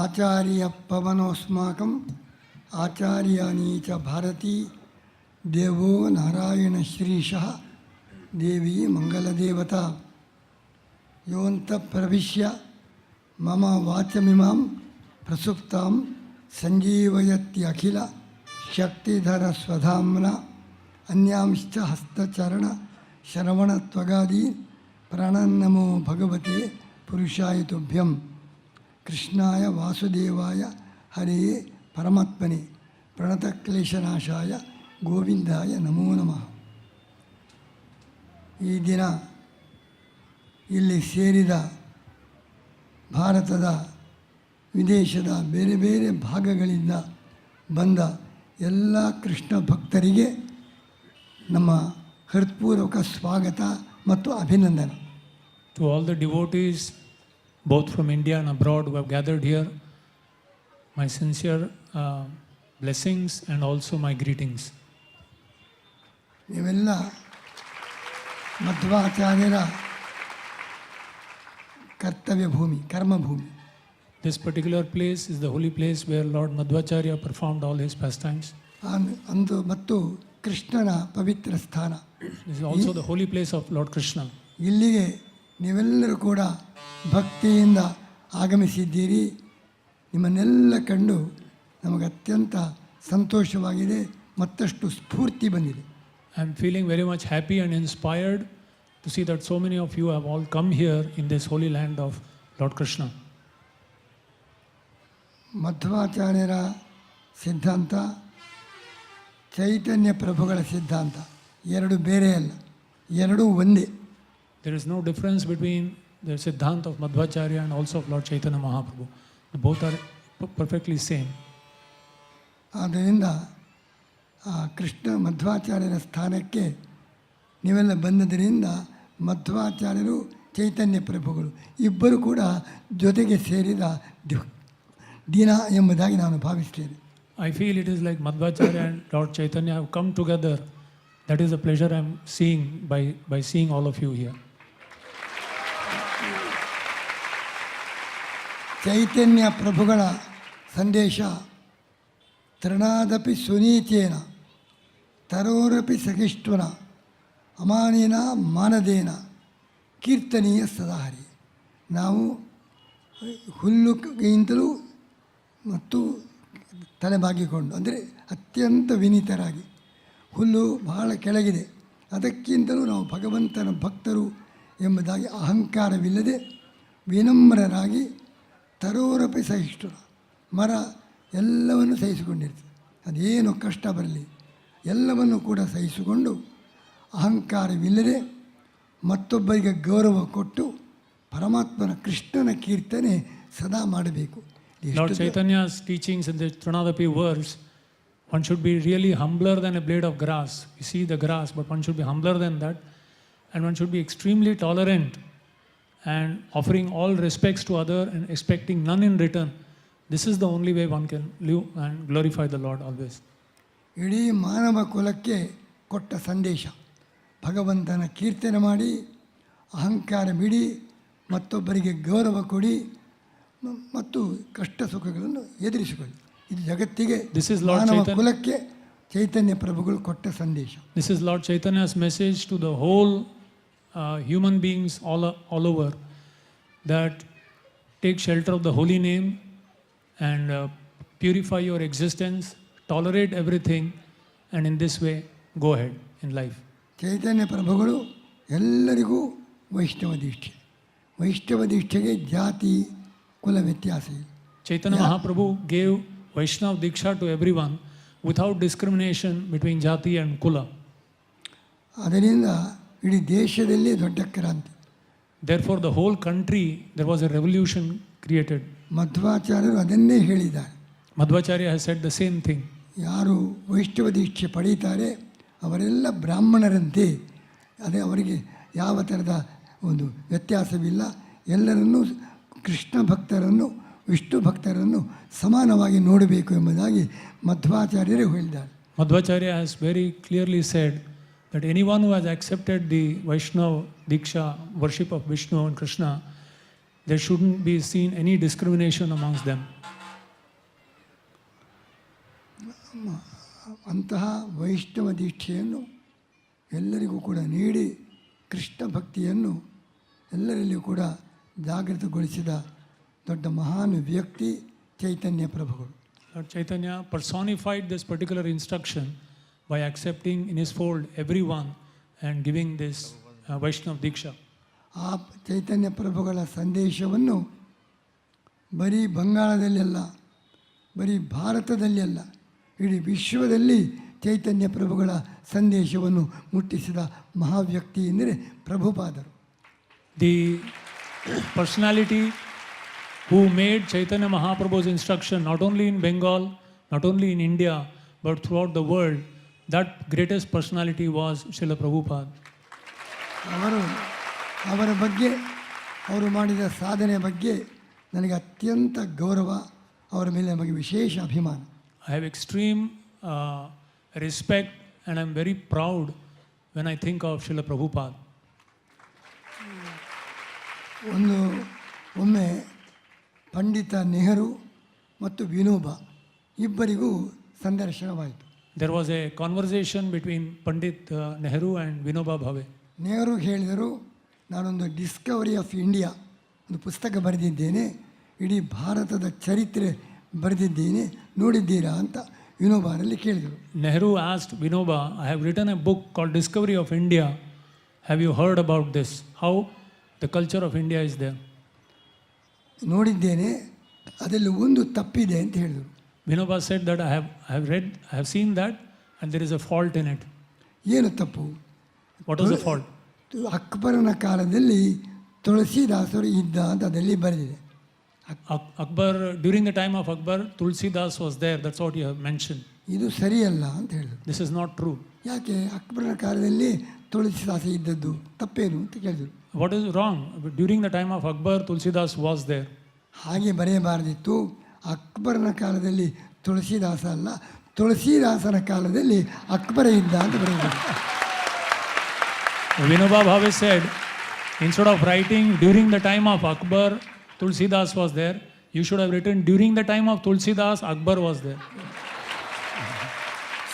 ಆಚಾರ್ಯ ಪವನೋಸ್ಮಾಕಂ ಆಚಾರ್ಯಾಣಿ ಚ ಭಾರತೀ ದೇವೋ ನಾರಾಯಣ ಶ್ರೀಶಃ ದೇವಿ ಮಂಗಲದೇವತಾ ಯೋಂತ ಪ್ರವಿಶ್ಯ ಮಮ ವಾಚಮಿಮಾಂ ಪ್ರಸುಪ್ತಾಂ ಸಂಜೀವಯತ್ಯಖಿಲ ಶಕ್ತಿಧರ ಸ್ವಧಾಮ್ನ ಅನ್ಯಾಂಶ್ಚ ಹಸ್ತಚರಣ ಶ್ರವಣತ್ವಗಾದಿ ಪ್ರಣನ್ನಮೋ ಭಗವತೆ ಪುರುಷಾಯ ತುಭ್ಯಂ ಕೃಷ್ಣಾಯ ವಾಸುದೇವಾಯ ಹರೇ ಪರಮಾತ್ಮನೆ ಪ್ರಣತಕ್ಲೇಶನಾಶಾಯ ಗೋವಿಂದಾಯ ನಮೋ ನಮಃ. ಈ ದಿನ ಇಲ್ಲಿ ಸೇರಿದ ಭಾರತದ ವಿದೇಶದ ಬೇರೆ ಬೇರೆ ಭಾಗಗಳಿಂದ ಬಂದ ಎಲ್ಲ ಕೃಷ್ಣ ಭಕ್ತರಿಗೆ ನಮ್ಮ ಹೃತ್ಪೂರ್ವಕ ಸ್ವಾಗತ ಮತ್ತು ಅಭಿನಂದನೆ. To all the devotees, both from India and abroad, who have gathered here, my sincere blessings and also my greetings. ನೀವೆಲ್ಲ ಮಧ್ವಾಚಾರ್ಯರ ಕರ್ತವ್ಯ ಭೂಮಿ, ಕರ್ಮಭೂಮಿ. This particular place is the holy place where Lord Madhvacharya performed all his pastimes. ಅಂದು ಮತ್ತು ಕೃಷ್ಣನ ಪವಿತ್ರ ಸ್ಥಾನ. This is also the holy place of Lord Krishna. ಇಲ್ಲಿಗೆ ನೀವೆಲ್ಲರೂ ಕೂಡ ಭಕ್ತಿಯಿಂದ ಆಗಮಿಸಿದ್ದೀರಿ. ನಿಮ್ಮನ್ನೆಲ್ಲ ಕಂಡು ನಮಗೆ ಅತ್ಯಂತ ಸಂತೋಷವಾಗಿದೆ, ಮತ್ತಷ್ಟು ಸ್ಫೂರ್ತಿ ಬಂದಿದೆ. I am feeling very much happy and inspired to see that so many of you have all come here in this holy land of Lord Krishna. ಮಧ್ವಾಚಾರ್ಯರ ಸಿದ್ಧಾಂತ, ಚೈತನ್ಯ ಪ್ರಭುಗಳ ಸಿದ್ಧಾಂತ ಎರಡು ಬೇರೆ ಅಲ್ಲ, ಎರಡೂ ಒಂದೇ. There is no difference between the Siddhanta of Madhvacharya and also of Lord Chaitanya Mahaprabhu. Both are perfectly same. ಆದ್ದರಿಂದ ಕೃಷ್ಣ ಮಧ್ವಾಚಾರ್ಯರ ಸ್ಥಾನಕ್ಕೆ ನೀವೆಲ್ಲ ಬಂದದರಿಂದ ಮಧ್ವಾಚಾರ್ಯರು ಚೈತನ್ಯ ಪ್ರಭುಗಳು ಇಬ್ಬರು ಕೂಡ ಜೊತೆಗೆ ಸೇರಿದ ದಿನ ಎಂಬುದಾಗಿ ನಾನು ಭಾವಿಸ್ತೇನೆ. I feel it is like Madhvacharya and Lord Chaitanya have come together. That is the pleasure I am seeing by seeing all of you here. ಚೈತನ್ಯ ಪ್ರಭುಗಳ ಸಂದೇಶ ತೃಣಾದಪಿ ಸುನೀಚೇನ ತರೋರಪಿ ಸಹಿಷ್ಣುನ ಅಮಾನಿನ ಮಾನದೇನ ಕೀರ್ತನೀಯ ಸದಾಹರಿ. ನಾವು ಹುಲ್ಲುಗಿಂತಲೂ ಮತ್ತು ತಲೆಬಾಗಿಕೊಂಡು, ಅಂದರೆ ಅತ್ಯಂತ ವಿನೀತರಾಗಿ, ಹುಲ್ಲು ಬಹಳ ಕೆಳಗಿದೆ, ಅದಕ್ಕಿಂತಲೂ ನಾವು ಭಗವಂತನ ಭಕ್ತರು ಎಂಬುದಾಗಿ ಅಹಂಕಾರವಿಲ್ಲದೆ ವಿನಮ್ರರಾಗಿ ತರೋರಪಿ ಸಹಿಷ್ಣು, ಮರ ಎಲ್ಲವನ್ನು ಸಹಿಸಿಕೊಂಡಿರ್ತದೆ, ಅದೇನು ಕಷ್ಟ ಬರಲಿ ಎಲ್ಲವನ್ನು ಕೂಡ ಸಹಿಸಿಕೊಂಡು ಅಹಂಕಾರವಿಲ್ಲದೆ ಮತ್ತೊಬ್ಬರಿಗೆ ಗೌರವ ಕೊಟ್ಟು ಪರಮಾತ್ಮನ ಕೃಷ್ಣನ ಕೀರ್ತನೆ ಸದಾ ಮಾಡಬೇಕು. Lord Chaitanya's teachings in the Trinadapi verse, one should be really humbler than a blade of grass. We see the grass, but one should be humbler than that, and one should be extremely tolerant and offering all respects to other and expecting none in return. This is the only way one can live and glorify the Lord always. ಇಡೀ ಮಾನವ ಕುಲಕ್ಕೆ ಕೊಟ್ಟ ಸಂದೇಶ, ಭಗವಂತನ ಕೀರ್ತನೆ ಮಾಡಿ ಅಹಂಕಾರ ಬಿಡಿ, ಮತ್ತೊಬ್ಬರಿಗೆ ಗೌರವ ಕೊಡಿ ಮತ್ತು ಕಷ್ಟ ಸುಖಗಳನ್ನು ಎದುರಿಸಿಕೊಳ್ಳಿ. ಇದು ಜಗತ್ತಿಗೆ ಮಾನವ ಕುಲಕ್ಕೆ ಚೈತನ್ಯ ಪ್ರಭುಗಳು ಕೊಟ್ಟ ಸಂದೇಶ. This is Lord Chaitanya's message to the whole human beings all over, that take shelter of the holy name and purify your existence, tolerate everything, and in this way go ahead in life. ಚೈತನ್ಯ ಪ್ರಭುಗಳು ಎಲ್ಲರಿಗೂ ವೈಷ್ಣವ ದೀಕ್ಷೆ, ವೈಷ್ಣವ ದೀಕ್ಷೆಗೆ ಜಾತಿ ಕುಲ ವ್ಯತ್ಯಾಸ ಇಲ್ಲ. Chaitanya Mahaprabhu gave Vaishnava Diksha to everyone without discrimination between jati and kula. ಅದರಿಂದ ಇಡೀ ದೇಶದಲ್ಲಿ ದೊಡ್ಡ ಕ್ರಾಂತಿ. Therefore the whole country, there was a revolution created. ಮಧ್ವಾಚಾರ್ಯರು ಅದನ್ನೇ ಹೇಳಿದ್ದಾರೆ. Madhvacharya has said the same thing. ಯಾರು ವೈಷ್ಣವ ದೀಕ್ಷೆ ಪಡೀತಾರೆ ಅವರೆಲ್ಲ ಬ್ರಾಹ್ಮಣರಂತೆ, ಅದೇ ಅವರಿಗೆ ಯಾವ ಥರದ ಒಂದು ವ್ಯತ್ಯಾಸವಿಲ್ಲ, ಎಲ್ಲರನ್ನೂ ಕೃಷ್ಣ ಭಕ್ತರನ್ನು ವಿಷ್ಣು ಭಕ್ತರನ್ನು ಸಮಾನವಾಗಿ ನೋಡಬೇಕು ಎಂಬುದಾಗಿ ಮಧ್ವಾಚಾರ್ಯರೇ ಹೇಳಿದ್ದಾರೆ. Madhvacharya has very clearly said that anyone who has accepted the Vaishnava Diksha, worship of Vishnu and Krishna, there shouldn't be seen any discrimination amongst them. ಅಂತಹ ವೈಷ್ಣವ ದೀಕ್ಷೆಯನ್ನು ಎಲ್ಲರಿಗೂ ಕೂಡ ನೀಡಿ ಕೃಷ್ಣ ಭಕ್ತಿಯನ್ನು ಎಲ್ಲರಲ್ಲಿಯೂ ಕೂಡ ಜಾಗೃತಗೊಳಿಸಿದ ದೊಡ್ಡ ಮಹಾನ್ ವ್ಯಕ್ತಿ ಚೈತನ್ಯ ಪ್ರಭುಗಳು. Lord Chaitanya personified this particular instruction by accepting in his fold everyone and giving this Vaishnav Diksha. ಆ ಚೈತನ್ಯ ಪ್ರಭುಗಳ ಸಂದೇಶವನ್ನು ಬರೀ ಬಂಗಾಳದಲ್ಲೆಲ್ಲ, ಬರೀ ಭಾರತದಲ್ಲೆಲ್ಲ, ಇಡೀ ವಿಶ್ವದಲ್ಲಿ ಚೈತನ್ಯ ಪ್ರಭುಗಳ ಸಂದೇಶವನ್ನು ಮುಟ್ಟಿಸಿದ ಮಹಾವ್ಯಕ್ತಿ ಎಂದರೆ ಪ್ರಭುಪಾದರು. The personality who made Chaitanya Mahaprabhu's instruction not only in Bengal, not only in India, but throughout the world, that greatest personality was Srila Prabhupada. ಅವರ ಬಗ್ಗೆ, ಅವರು ಮಾಡಿದ ಸಾಧನೆ ಬಗ್ಗೆ ನನಗೆ ಅತ್ಯಂತ ಗೌರವ, ಅವರ ಮೇಲೆ ನಮಗೆ ವಿಶೇಷ ಅಭಿಮಾನ. I have extreme respect and I am very proud when I think of Srila Prabhupada. ಒಮ್ಮೆ ಪಂಡಿತ ನೆಹರು ಮತ್ತು ವಿನೋಬಾ ಇಬ್ಬರಿಗೂ ಸಂದರ್ಶನವಾಯಿತು. There was a conversation between Pandit Nehru and Vinoba Bhave. Nehru ಹೇಳಿದರು, ನಾನೊಂದು ಡಿಸ್ಕವರಿ ಆಫ್ ಇಂಡಿಯಾ ಒಂದು ಪುಸ್ತಕ ಬರೆದಿದ್ದೇನೆ, ಇಡೀ ಭಾರತದ ಚರಿತ್ರೆ ಬರೆದಿದ್ದೇನೆ, ನೋಡಿದ್ದೀರಾ ಅಂತ ವಿನೋಬಾರಲ್ಲಿ ಕೇಳಿದರು. Nehru asked Vinoba, I have written a book called Discovery of India. Have you heard about this? How the culture of India is there? ನೋಡಿದ್ದೇನೆ, ಅದರಲ್ಲಿ ಒಂದು ತಪ್ಪಿದೆ ಅಂತ ಹೇಳಿದರು. Vinoba said that I have seen that and there is a fault in it. ಏನು ತಪ್ಪು? What is the fault? ಅಕ್ಬರನ ಕಾಲದಲ್ಲಿ ತುಳಸಿದಾಸರು ಇದ್ದ ಅಂತ ಅದರಲ್ಲಿ ಬರೆದಿದೆ. Akbar, during the time of Akbar, Tulsidas was there. That's what you have mentioned. ಇದು ಸರಿಯಲ್ಲ ಅಂತ ಹೇಳಿದರು. This is not true. ಯಾಕೆ ಅಕ್ಬರನ ಕಾಲದಲ್ಲಿ ತುಳಸಿದಾಸ ಇದ್ದದ್ದು ತಪ್ಪೇನು ಅಂತ ಕೇಳಿದರು. What is wrong? During the time of Akbar, Tulsidas was there. ಹಾಗೆ ಬರೆಯಬಾರದಿತ್ತು. ಅಕ್ಬರನ ಕಾಲದಲ್ಲಿ ತುಳಸಿದಾಸ ಅಲ್ಲ, ತುಳಸಿದಾಸನ ಕಾಲದಲ್ಲಿ ಅಕ್ಬರ ಇದ್ದ ಅಂತ ಬರೆಯಬೇಕು. Vinoba Bhave said, instead of writing during the time of Akbar, Tulsidas was there, you should have written during the time of Tulsidas, Akbar was there.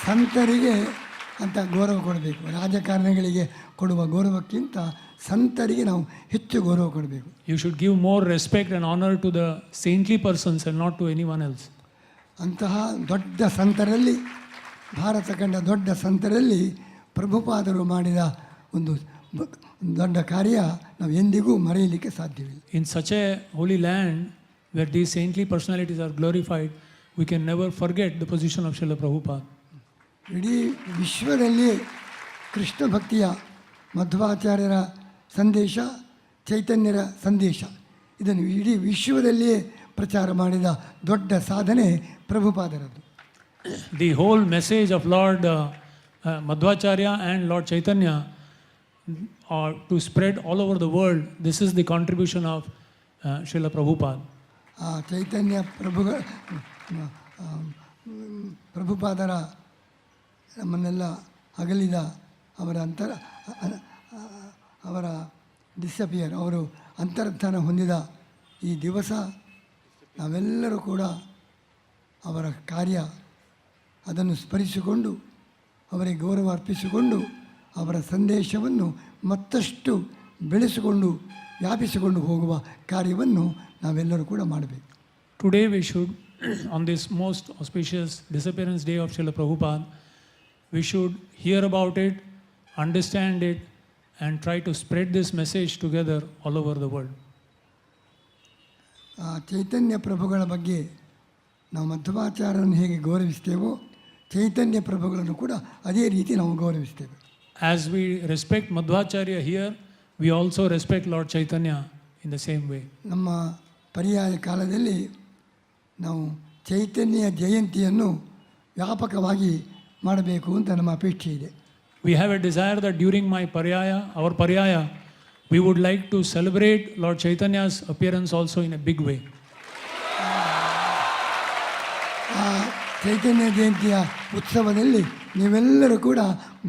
ಸಂತರಿಗೆ ಅಂತ ಗೌರವ ಕೊಡಬೇಕು. ರಾಜಕಾರಣಿಗಳಿಗೆ ಕೊಡುವ ಗೌರವಕ್ಕಿಂತ ಸಂತರಿಗೆ ನಾವು ಹೆಚ್ಚು ಗೌರವ ಕೊಡಬೇಕು. You should give more respect and honor to the saintly persons and not to anyone else. ಅಂತಹ ದೊಡ್ಡ ಸಂತರಲ್ಲಿ, ಭಾರತ ಕಂಡ ದೊಡ್ಡ ಸಂತರಲ್ಲಿ ಪ್ರಭುಪಾದರು ಮಾಡಿದ ಒಂದು ದೊಡ್ಡ ಕಾರ್ಯ ನಾವು ಎಂದಿಗೂ ಮರೆಯಲಿಕ್ಕೆ ಸಾಧ್ಯವಿಲ್ಲ. In such a holy land where these saintly personalities are glorified, we can never forget the position of Srila Prabhupada. ಇಡೀ ವಿಶ್ವದಲ್ಲಿ ಕೃಷ್ಣ ಭಕ್ತಿಯ ಮಧ್ವಾಚಾರ್ಯರ ಸಂದೇಶ, ಚೈತನ್ಯರ ಸಂದೇಶ, ಇದನ್ನು ಇಡೀ ವಿಶ್ವದಲ್ಲಿಯೇ ಪ್ರಚಾರ ಮಾಡಿದ ದೊಡ್ಡ ಸಾಧನೆ ಪ್ರಭುಪಾದರದ್ದು. The whole message of Lord Madhvacharya and Lord Chaitanya or to spread all over the world, this is the contribution of Srila Prabhupada. ಚೈತನ್ಯ ಪ್ರಭುಪಾದರ ನಮ್ಮನ್ನೆಲ್ಲ ಅಗಲಿದ ಅವರ ಡಿಸಪಿಯರ್, ಅವರು ಅಂತರ್ಧಾನ ಹೊಂದಿದ ಈ ದಿವಸ ನಾವೆಲ್ಲರೂ ಕೂಡ ಅವರ ಕಾರ್ಯ ಅದನ್ನು ಸ್ಮರಿಸಿಕೊಂಡು ಅವರಿಗೆ ಗೌರವ ಅರ್ಪಿಸಿಕೊಂಡು ಅವರ ಸಂದೇಶವನ್ನು ಮತ್ತಷ್ಟು ಬೆಳೆಸಿಕೊಂಡು ವ್ಯಾಪಿಸಿಕೊಂಡು ಹೋಗುವ ಕಾರ್ಯವನ್ನು ನಾವೆಲ್ಲರೂ ಕೂಡ ಮಾಡಬೇಕು. Today we should, on this most auspicious disappearance day of Srila Prabhupada, we should hear about it, understand it, and try to spread this message together all over the world. ಚೈತನ್ಯ ಪ್ರಭುಗಳ ಬಗ್ಗೆ ನಾವು ಮಧ್ವಾಚಾರ್ಯರನ್ನು ಹೇಗೆ ಗೌರವಿಸ್ತೇವೋ, ಚೈತನ್ಯ ಪ್ರಭುಗಳನ್ನು ಕೂಡ ಅದೇ ರೀತಿ ನಾವು ಗೌರವಿಸ್ತೇವೆ. As we respect Madhvacharya here, we also respect Lord Chaitanya in the same way. ನಮ್ಮ ಪರ್ಯಾಯ ಕಾಲದಲ್ಲಿ ನಾವು ಚೈತನ್ಯ ಜಯಂತಿಯನ್ನು ವ್ಯಾಪಕವಾಗಿ ಮಾಡಬೇಕು ಅಂತ ನಮ್ಮ ಅಪೇಕ್ಷೆ ಇದೆ. We have a desire that during our paryaya, we would like to celebrate Lord Chaitanya's appearance also in a big way. ಚೈತನ್ಯ ಜಯಂತಿಯ ಉತ್ಸವದಲ್ಲಿ ನೀವೆಲ್ಲರೂ ಕೂಡ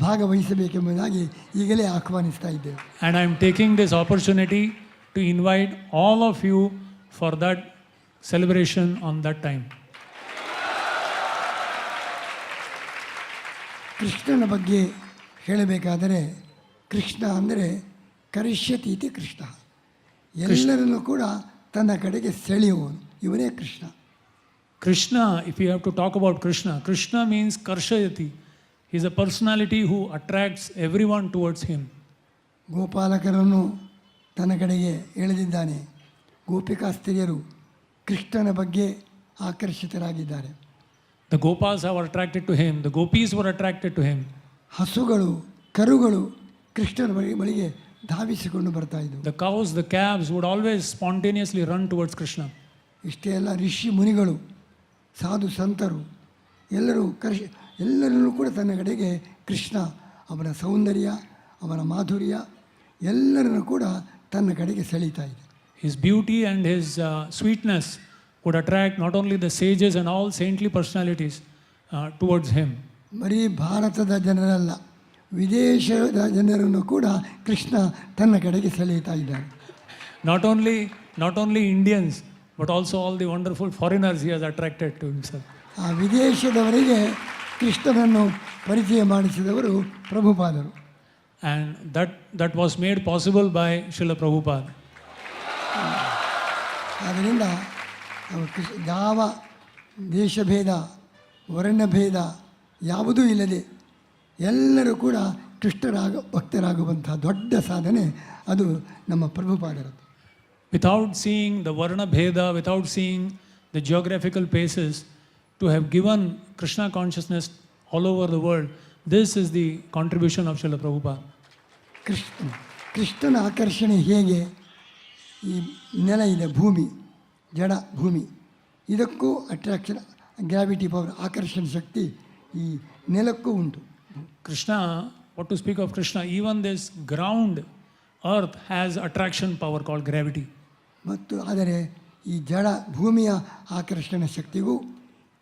ಭಾಗವಹಿಸಬೇಕೆಂಬುದಾಗಿ ಈಗಲೇ ಆಹ್ವಾನಿಸ್ತಾ ಇದ್ದೇವೆ. And I am taking this opportunity to invite all of you for that celebration on that time. ಕೃಷ್ಣನ ಬಗ್ಗೆ ಹೇಳಬೇಕಾದರೆ ಕೃಷ್ಣ ಅಂದರೆ ಕರಿಷ್ಯತೀತಿ ಕೃಷ್ಣ, ಎಲ್ಲರನ್ನು ಕೂಡ ತನ್ನ ಕಡೆಗೆ ಸೆಳೆಯುವವನು, ಇವನೇ Krishna. Krishna, if you have to talk about Krishna, Krishna means Karshayati. He is a personality who attracts everyone towards him. ಗೋಪಾಲಕರನ್ನು ತನ್ನ ಕಡೆಗೆ ಎಳೆದಿದ್ದಾನೆ. ಗೋಪಿಕಾಸ್ತ್ರೀಯರು ಕೃಷ್ಣನ ಬಗ್ಗೆ ಆಕರ್ಷಿತರಾಗಿದ್ದಾರೆ. The Gopas have attracted to him, the Gopis were attracted to him. ಹಸುಗಳು ಕರುಗಳು ಕೃಷ್ಣನ ಬಳಿಗೆ ಧಾವಿಸಿಕೊಂಡು ಬರ್ತಾ ಇದ್ದವು. The cows, the calves would always spontaneously run towards Krishna. ಇಷ್ಟೇ ಎಲ್ಲ ಋಷಿ ಮುನಿಗಳು, ಸಾಧು ಸಂತರು ಎಲ್ಲರನ್ನೂ ಕೂಡ ತನ್ನ ಕಡೆಗೆ ಕೃಷ್ಣ ಅವನ ಸೌಂದರ್ಯ, ಅವನ ಮಾಧುರ್ಯ ಎಲ್ಲರನ್ನೂ ಕೂಡ ತನ್ನ ಕಡೆಗೆ ಸೆಳೀತಾ ಇದೆ. His beauty and his sweetness would attract not only the sages and all saintly personalities towards him. ಬರೀ ಭಾರತದ ಜನರಲ್ಲ, ವಿದೇಶದ ಜನರನ್ನು ಕೂಡ ಕೃಷ್ಣ ತನ್ನ ಕಡೆಗೆ ಸೆಳೆಯುತ್ತಾ ಇದ್ದಾನೆ. Not only Indians, but also all the wonderful foreigners he has attracted to himself. ಆ ವಿದೇಶದವರಿಗೆ ಕೃಷ್ಣನನ್ನು ಪರಿಚಯ ಮಾಡಿಸಿದವರು ಪ್ರಭುಪಾದರು. And that was made possible by Srila Prabhupada. ಆದ್ದರಿಂದ ಯಾವ ದೇಶಭೇದ ವರ್ಣಭೇದ ಯಾವುದೂ ಇಲ್ಲದೆ ಎಲ್ಲರೂ ಕೂಡ ಭಕ್ತರಾಗುವಂಥ ದೊಡ್ಡ ಸಾಧನೆ ಅದು ನಮ್ಮ ಪ್ರಭುಪಾದರದ್ದು. Without seeing the Varna Bheda, without seeing the geographical places, to have given Krishna consciousness all over the world, this is the contribution of Srila Prabhupada. ಕೃಷ್ಣನ ಆಕರ್ಷಣೆ ಹೇಗೆ? ಈ ನೆಲ ಇದೆ, ಭೂಮಿ, ಜಡ ಭೂಮಿ, ಇದಕ್ಕೂ ಅಟ್ರಾಕ್ಷನ್, ಗ್ರಾವಿಟಿ ಪವರ್, ಆಕರ್ಷಣ ಶಕ್ತಿ ಈ ನೆಲಕ್ಕೂ ಉಂಟು. Krishna, what to speak of Krishna, even this ground, earth has attraction power called gravity. ಮತ್ತು ಆದರೆ ಈ ಜಡ ಭೂಮಿಯ ಆಕರ್ಷಣ ಶಕ್ತಿಗೂ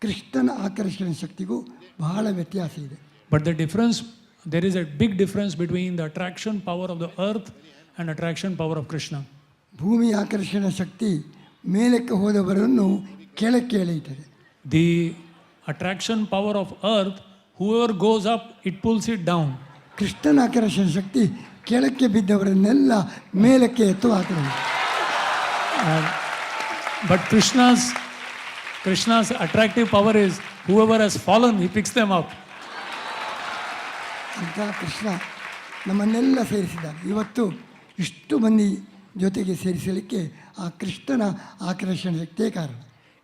ಕೃಷ್ಣನ ಆಕರ್ಷಣ ಶಕ್ತಿಗೂ ಬಹಳ ವ್ಯತ್ಯಾಸ ಇದೆ. But there is a big difference between the attraction power of the earth and attraction power of Krishna. ಭೂಮಿ ಆಕರ್ಷಣ ಶಕ್ತಿ ಮೇಲಕ್ಕೆ ಹೋದವರನ್ನು ಕೆಳಕ್ಕೆ ಎಳೆಯುತ್ತದೆ. The attraction power of earth, whoever goes up, it pulls it down. ಕೃಷ್ಣನ ಆಕರ್ಷಣ ಶಕ್ತಿ ಕೆಳಕ್ಕೆ ಬಿದ್ದವರನ್ನೆಲ್ಲ ಮೇಲಕ್ಕೆ ಎತ್ತು ಹಾಕುತ್ತದೆ. But Krishna's attractive power is whoever has fallen, he picks them up. ಅಂತ ಕೃಷ್ಣ ನಮ್ಮನ್ನೆಲ್ಲ ಸೇರಿಸಿದ್ದಾನೆ. ಇವತ್ತು ಇಷ್ಟು ಮಂದಿ ಜೊತೆಗೆ ಸೇರಿಸಲಿಕ್ಕೆ ಆ ಕೃಷ್ಣನ ಆಕರ್ಷಣ ಶಕ್ತಿಯೇ ಕಾರಣ.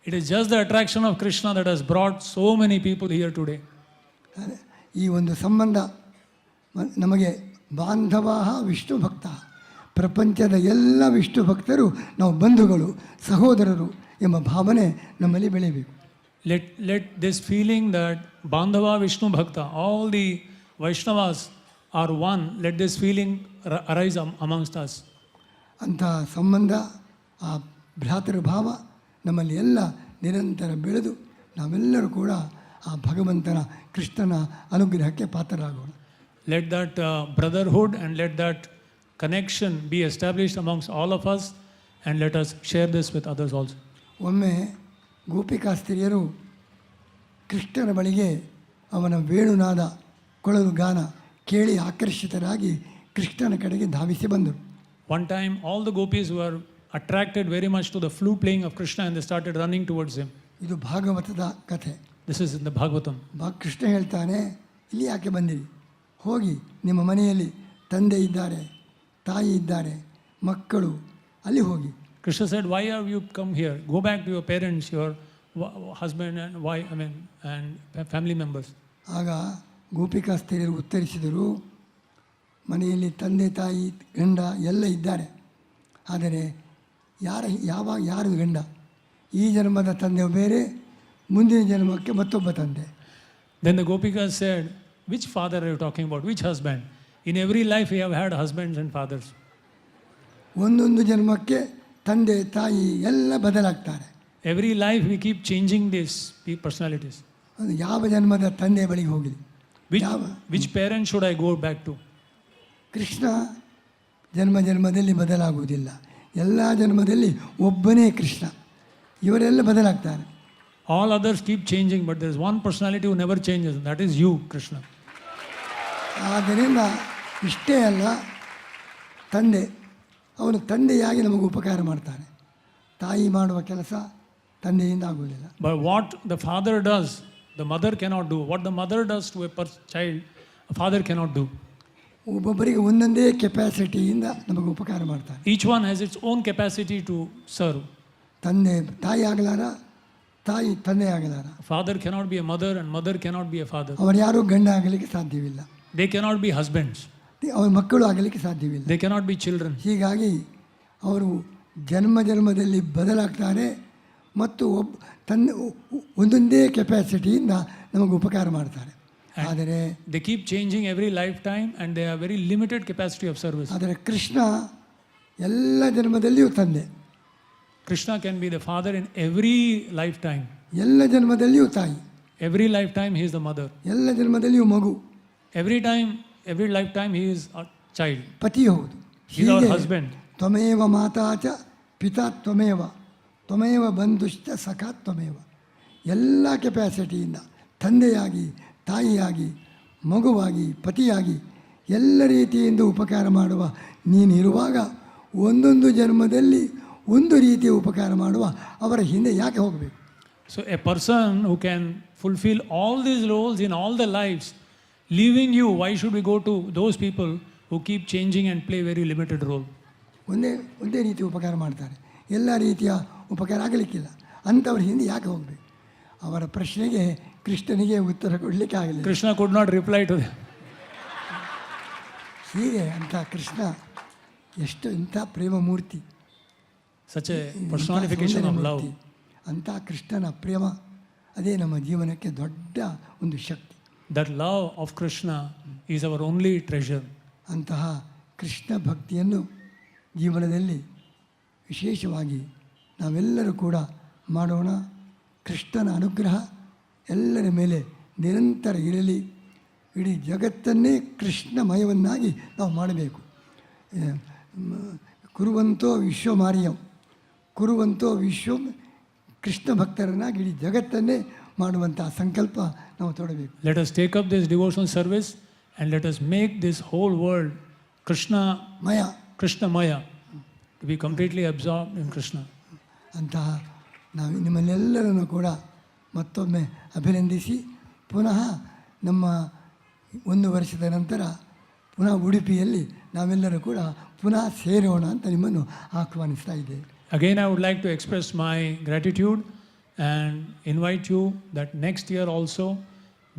It is just the attraction of Krishna that has brought so many people here today. ಈ ಒಂದು ಸಂಬಂಧ ನಮಗೆ ಬಾಂಧವ ವಿಷ್ಣು ಭಕ್ತ, ಪ್ರಪಂಚದ ಎಲ್ಲ ವಿಷ್ಣು ಭಕ್ತರು ನಾವು ಬಂಧುಗಳು, ಸಹೋದರರು ಎಂಬ ಭಾವನೆ ನಮ್ಮಲ್ಲಿ ಬೆಳೆಯಬೇಕು. Let this feeling that Bandhava Vishnu Bhakta, all the Vaishnavas are one, let this feeling arise amongst us. ಅಂಥ ಸಂಬಂಧ, ಆ ಭ್ರಾತೃಭಾವ ನಮ್ಮಲ್ಲಿ ಎಲ್ಲ ನಿರಂತರ ಬೆಳೆದು ನಾವೆಲ್ಲರೂ ಕೂಡ ಆ ಭಗವಂತನ ಕೃಷ್ಣನ ಅನುಗ್ರಹಕ್ಕೆ ಪಾತ್ರರಾಗೋಣ. Let that brotherhood and let that connection be established amongst all of us, and let us share this with others also. ಒಮ್ಮೆ ಗೋಪಿಕಾಸ್ತ್ರೀಯರು ಕೃಷ್ಣನ ಬಳಿಗೆ ಅವನ ವೇಣುನಾದ, ಕೊಳಲು ಗಾನ ಕೇಳಿ ಆಕರ್ಷಿತರಾಗಿ ಕೃಷ್ಣನ ಕಡೆಗೆ ಧಾವಿಸಿ ಬಂದರು. One time all the gopis were attracted very much to the flute playing of Krishna and they started running towards him. ಇದು ಭಾಗವತದ ಕಥೆ. This is in the Bhagavatam. Krishna ಹೇಳ್ತಾನೆ, ಇಲ್ಲಿ ಯಾಕೆ ಬಂದಿರಿ? ಹೋಗಿ ನಿಮ್ಮ ಮನೆಯಲ್ಲಿ ತಂದೆ ಇದ್ದಾರೆ, ತಾಯಿ ಇದ್ದಾರೆ, ಮಕ್ಕಳು, ಅಲ್ಲಿ ಹೋಗಿ. Krishna said, why have you come here? Go back to your parents, your husband and wife, and family members. ಆಗ ಗೋಪಿಕಾಸ್ತ್ರೀಯರು ಉತ್ತರಿಸಿದರು, ಮನೆಯಲ್ಲಿ ತಂದೆ ತಾಯಿ ಗಂಡ ಎಲ್ಲ ಇದ್ದಾರೆ, ಆದರೆ ಯಾರು ಗಂಡ? ಈ ಜನ್ಮದ ತಂದೆ ಬೇರೆ, ಮುಂದಿನ ಜನ್ಮಕ್ಕೆ ಮತ್ತೊಬ್ಬ ತಂದೆ. Then the Gopikas said, which father are you talking about? Which husband? In every life we have had husbands and fathers. ಒಂದೊಂದು ಜನ್ಮಕ್ಕೆ ತಂದೆ ತಾಯಿ ಎಲ್ಲ ಬದಲಾಗ್ತಾರೆ. Every life we keep changing these personalities. ಅದು ಯಾವ ಜನ್ಮದ ತಂದೆ ಬಳಿಗೆ ಹೋಗಲಿ, which parent should I go back to? Krishna ಜನ್ಮದಲ್ಲಿ ಬದಲಾಗುವುದಿಲ್ಲ. ಎಲ್ಲ ಜನ್ಮದಲ್ಲಿ ಒಬ್ಬನೇ ಕೃಷ್ಣ, ಇವರೆಲ್ಲ ಬದಲಾಗ್ತಾರೆ. All others keep changing, but there is one personality who never changes, and that is you, Krishna. ಆದ್ದರಿಂದ ಇಷ್ಟೇ ಅಲ್ಲ, ತಂದೆ, ಅವನು ತಂದೆಯಾಗಿ ನಮಗೆ ಉಪಕಾರ ಮಾಡ್ತಾನೆ. ತಾಯಿ ಮಾಡುವ ಕೆಲಸ ತಂದೆಯಿಂದ ಆಗುವುದಿಲ್ಲ. But what the father does, the mother cannot do. What the mother does to a child, a father cannot do. ಒಬ್ಬೊಬ್ಬರಿಗೆ ಒಂದೊಂದೇ ಕೆಪಾಸಿಟಿಯಿಂದ ನಮಗೆ ಉಪಕಾರ ಮಾಡ್ತಾನೆ. Each one has its own capacity to serve. ತಂದೆ ತಾಯಿ ಆಗಲಾರ, ತಾಯಿ ತಂದೆ ಆಗಲಾರ. Father cannot be a mother and mother cannot be a father. ಅವರು ಯಾರೂ ಗಂಡ ಆಗಲಿಕ್ಕೆ ಸಾಧ್ಯವಿಲ್ಲ. They cannot be husbands. ಅವ್ರ ಮಕ್ಕಳು ಆಗಲಿಕ್ಕೆ ಸಾಧ್ಯವಿಲ್ಲ. They cannot be children. ಹೀಗಾಗಿ ಅವರು ಜನ್ಮದಲ್ಲಿ ಬದಲಾಗ್ತಾರೆ ಮತ್ತು ಒಂದೊಂದೇ ಕೆಪಾಸಿಟಿಯಿಂದ ನಮಗೆ ಉಪಕಾರ ಮಾಡ್ತಾರೆ. ಆದರೆ they keep changing every lifetime and they have very limited capacity of service. ಆದರೆ ಕೃಷ್ಣ ಎಲ್ಲ ಜನ್ಮದಲ್ಲಿಯೂ ತಂದೆ. Krishna can be the father in every lifetime. ಎಲ್ಲ ಜನ್ಮದಲ್ಲಿಯೂ ತಾಯಿ. Every lifetime he is the mother. ಎಲ್ಲ ಜನ್ಮದಲ್ಲಿಯೂ ಮಗು. Every lifetime he is a child. ಪತಿ ಹೌದು. He is our husband. ತ್ವಮೇವ ಮಾತಾ ಚ ಪಿತಾ ತ್ವಮೇವ ತ್ವಮೇವ ಬಂಧುಶ್ಚ ಸಖಾ ತ್ವಮೇವ. ಎಲ್ಲ ಕೆಪಾಸಿಟಿಯಿಂದ ತಂದೆಯಾಗಿ, ತಾಯಿಯಾಗಿ, ಮಗುವಾಗಿ, ಪತಿಯಾಗಿ ಎಲ್ಲ ರೀತಿಯಿಂದ ಉಪಕಾರ ಮಾಡುವ ನೀನಿರುವಾಗ ಒಂದೊಂದು ಜನ್ಮದಲ್ಲಿ ಒಂದು ರೀತಿಯ ಉಪಕಾರ ಮಾಡುವ ಅವರ ಹಿಂದೆ ಯಾಕೆ ಹೋಗಬೇಕು? So a person who can fulfill all these roles in all the lives, leaving you, why should we go to those people who keep changing and play very limited role? ಒಂದೇ ರೀತಿ ಉಪಕಾರ ಮಾಡ್ತಾರೆ, ಎಲ್ಲ ರೀತಿಯ ಉಪಕಾರ ಆಗಲಿಕ್ಕಿಲ್ಲ. ಅಂಥವ್ರ ಹಿಂದೆ ಯಾಕೆ ಹೋಗಬೇಕು? ಅವರ ಪ್ರಶ್ನೆಗೆ ಕೃಷ್ಣನಿಗೆ ಉತ್ತರ ಕೊಡಲಿಕ್ಕೆ ಆಗಲಿಲ್ಲ. Krishna could not reply to them. ಹೀಗೆ ಅಂಥ ಕೃಷ್ಣ ಎಷ್ಟು ಇಂಥ ಪ್ರೇಮ ಮೂರ್ತಿ, Such a personification of love. ಅಂಥ ಕೃಷ್ಣನ ಪ್ರೇಮ ಅದೇ ನಮ್ಮ ಜೀವನಕ್ಕೆ ದೊಡ್ಡ ಒಂದು ಶಕ್ತಿ. That love of Krishna is our only treasure. ಅಂತಹ ಕೃಷ್ಣ ಭಕ್ತಿಯನ್ನು ಜೀವನದಲ್ಲಿ ವಿಶೇಷವಾಗಿ ನಾವೆಲ್ಲರೂ ಕೂಡ ಮಾಡೋಣ. ಕೃಷ್ಣನ ಅನುಗ್ರಹ ಎಲ್ಲರ ಮೇಲೆ ನಿರಂತರ ಇರಲಿ. ಇಡೀ ಜಗತ್ತನ್ನೇ ಕೃಷ್ಣಮಯವನ್ನಾಗಿ ನಾವು ಮಾಡಬೇಕು. ಕುರುವಂತೋ ವಿಶ್ವಮಾರ್ಯಂ, ಕುರುವಂತೋ ವಿಶ್ವಂ, ಕೃಷ್ಣ ಭಕ್ತರನ್ನಾಗಿ ಇಡೀ ಜಗತ್ತನ್ನೇ ಮಾಡುವಂಥ ಸಂಕಲ್ಪ ನಾವು ತೊಡಬೇಕು. Let us take up this devotional service and let us make this whole world Krishnamaya, to be completely absorbed in Krishna. ಅಂತಹ ನಾವು ನಿಮ್ಮನ್ನೆಲ್ಲರನ್ನು ಕೂಡ ಮತ್ತೊಮ್ಮೆ ಅಭಿನಂದಿಸಿ, ಪುನಃ ನಮ್ಮ 1 ವರ್ಷದ ನಂತರ ಪುನಃ ಉಡುಪಿಯಲ್ಲಿ ನಾವೆಲ್ಲರೂ ಕೂಡ ಪುನಃ ಸೇರೋಣ ಅಂತ ನಿಮ್ಮನ್ನು ಆಹ್ವಾನಿಸ್ತಾ ಇದ್ದೇವೆ. Again, I would like to express my gratitude and invite you that next year also,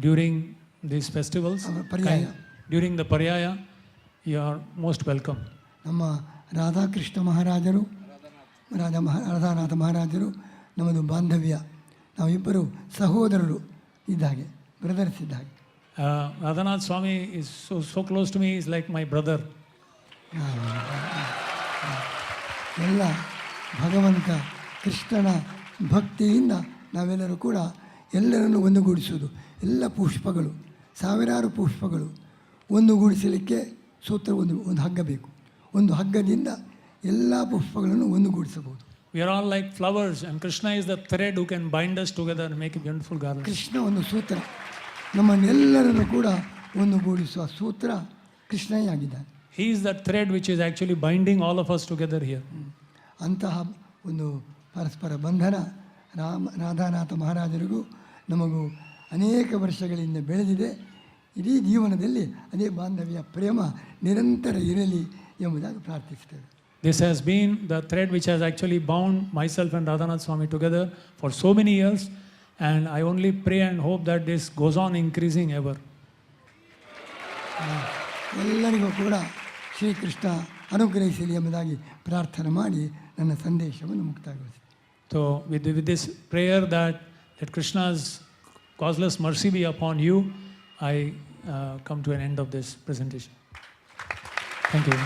during these festivals, during the Paryaya, you are most welcome. ನಮ್ಮ ರಾಧಾಕೃಷ್ಣ ಮಹಾರಾಜರು, ರಾಧಾನಾಥ ಮಹಾರಾಜರು ನಮ್ಮದು ಬಾಂಧವ್ಯ. ನಾವಿಬ್ಬರು ಸಹೋದರರು ಇದ್ದಾಗೆ, ಬ್ರದರ್ಸ್ ಇದ್ದಾಗೆ. Radhanath Swami is so close to me, he is like my brother. ಎಲ್ಲ ಭಗವಂತ ಕೃಷ್ಣನ ಭಕ್ತಿಯಿಂದ ನಾವೆಲ್ಲರೂ ಕೂಡ ಎಲ್ಲರನ್ನು ಒಂದುಗೂಡಿಸುವುದು. ಎಲ್ಲ ಪುಷ್ಪಗಳು, ಸಾವಿರಾರು ಪುಷ್ಪಗಳು ಒಂದುಗೂಡಿಸಲಿಕ್ಕೆ ಸೂತ್ರ ಒಂದು ಹಗ್ಗ ಬೇಕು. ಒಂದು ಹಗ್ಗದಿಂದ ಎಲ್ಲ ಪುಷ್ಪಗಳನ್ನು ಒಂದುಗೂಡಿಸಬಹುದು. We are all like flowers and Krishna is the thread who can bind us together and make a beautiful garland. Krishna ಒಂದು ಸೂತ್ರ, ನಮ್ಮನ್ನೆಲ್ಲರನ್ನು ಕೂಡ ಒಂದುಗೂಡಿಸುವ ಸೂತ್ರ ಕೃಷ್ಣನೇ ಆಗಿದ್ದಾನೆ. He is that thread which is actually binding all of us together here. ಅಂತಹ ಒಂದು ಪರಸ್ಪರ ಬಂಧನ ರಾಧಾನಾಥ ಮಹಾರಾಜರಿಗೂ ನಮಗೂ ಅನೇಕ ವರ್ಷಗಳಿಂದ ಬೆಳೆದಿದೆ. ಇಡೀ ಜೀವನದಲ್ಲಿ ಅದೇ ಬಾಂಧವ್ಯ ಪ್ರೇಮ ನಿರಂತರ ಇರಲಿ ಎಂಬುದಾಗಿ ಪ್ರಾರ್ಥಿಸ್ತೇವೆ. This has been the thread which has actually bound myself and Radhanath Swami together for so many years, and I only pray and hope that this goes on increasing ever. ಎಲ್ಲರಿಗೂ ಕೂಡ ಶ್ರೀಕೃಷ್ಣ ಅನುಗ್ರಹಿಸಲಿ ಎಂಬುದಾಗಿ ಪ್ರಾರ್ಥನೆ ಮಾಡಿ ನನ್ನ ಸಂದೇಶವನ್ನು ಮುಕ್ತಾಯಗೊಳಿಸಿ. So with this prayer that Krishna's causeless mercy be upon you, I come to an end of this presentation. Thank you.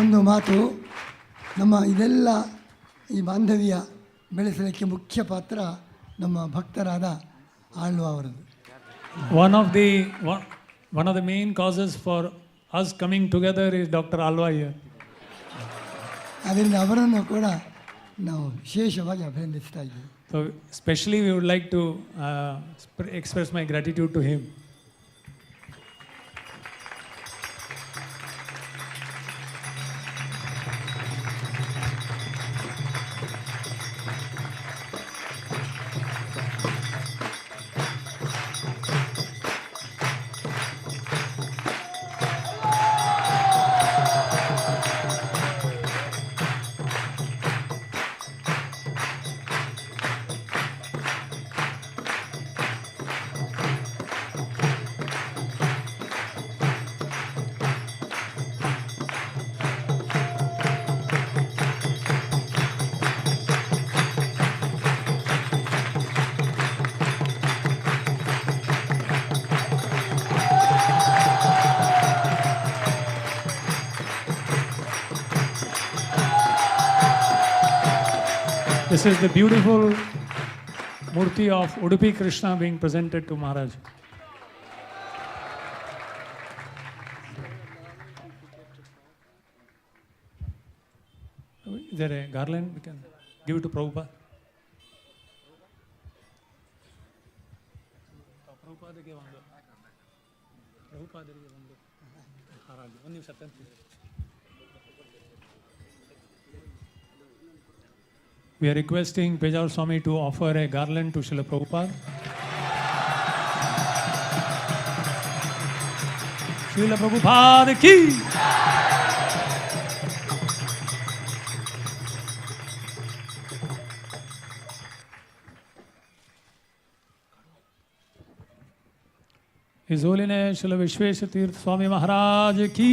ಒಂದು ಮಾತು, ನಮ್ಮ ಇದೆಲ್ಲ ಈ ಬಾಂಧವ್ಯ ಬೆಳೆಸಲಿಕ್ಕೆ ಮುಖ್ಯ ಪಾತ್ರ ನಮ್ಮ ಭಕ್ತರಾದ ಆಳ್ವ ಅವರದ್ದು. One of the main causes for us coming together is Dr. Alva here. ಅದರಿಂದ ಅವರನ್ನು ಕೂಡ ನಾವು ವಿಶೇಷವಾಗಿ ಅಭಿನಂದಿಸ್ತಾ ಇದ್ದೀವಿ. So especially we would like to express my gratitude to him. This is the beautiful Murti of Udupi Krishna being presented to Maharaj. Is there a garland? We can give it to Prabhupada. Prabhupadage ಒಂದು ಹಾರಾಗಲಿ. ಒಂದು ನಿಮಿಷ ತಂದು. We are requesting Pejal Swami to offer a garland to Srila Prabhupada. Srila Prabhupada ki! His Holiness Srila Vishvesha Tirth Swami Maharaj ki!